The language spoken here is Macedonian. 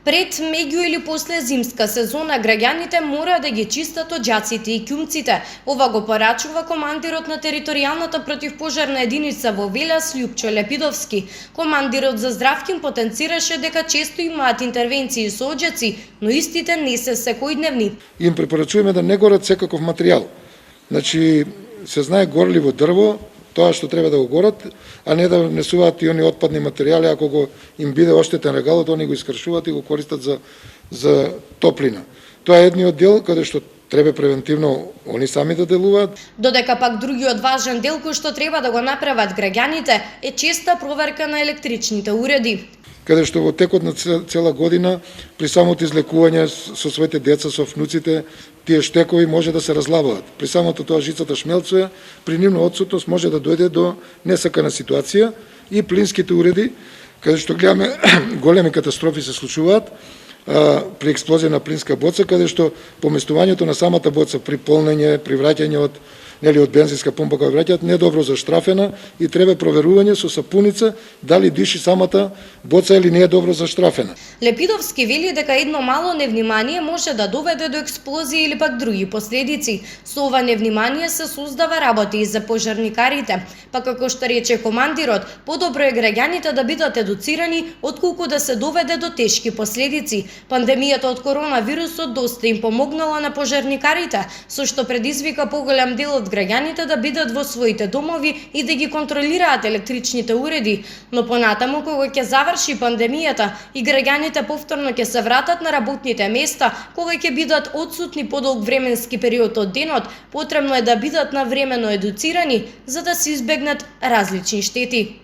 Пред, меѓу или после зимска сезона граѓаните мора да ги чистат оџаците и ќумците. Ова го порачува командирот на територијалната противпожарна единица во Велес Љупчо Лепидовски. Командирот за здравки потенцираше дека често имаат интервенции со оџаци, но истите не се секојдневни. Им препорачуваме да не горат секаков материјал. Значи, се знае горливо дрво, тоа што треба да го горат, а не да внесуваат и они отпадни материјали, ако го им биде оштетен регалот, они го искршуваат и го користат за топлина. Тоа е едниот дел каде што треба превентивно они сами да делуваат. Додека пак другиот важен дел кој што треба да го направат граѓаните е честа проверка на електричните уреди, каде што во текот на цела година при самото излекување со своите деца, со внуците, тие штекови може да се разлаваат. При самото тоа жицата шмелцува, при нивна отсутност може да дојде до несакана ситуација и плинските уреди, каде што гледаме големи катастрофи се случуваат при експлозија на плинска боца, каде што поместувањето на самата боца при полнење, при враќање од бензинска помпа која враќаат недобро заштрафена и треба проверување со сапуница дали диши самата боца или не е добро заштрафена. Лепидовски вели дека едно мало невнимание може да доведе до експлозија или пак други последици. Со ова невнимание се создава работа и за пожарникарите. Па како што рече командирот, подобро е граѓаните да бидат едуцирани отколку да се доведе до тешки последици. Пандемијата од коронавирусот доста им помогнала на пожарникарите, со што предизвика поголем дел од граѓаните да бидат во своите домови и да ги контролираат електричните уреди, но понатаму кога ќе заврши пандемијата и граѓаните повторно ќе се вратат на работните места, кога ќе бидат одсутни подолг временски период од денот, потребно е да бидат навремено едуцирани за да се избегнат различни штети.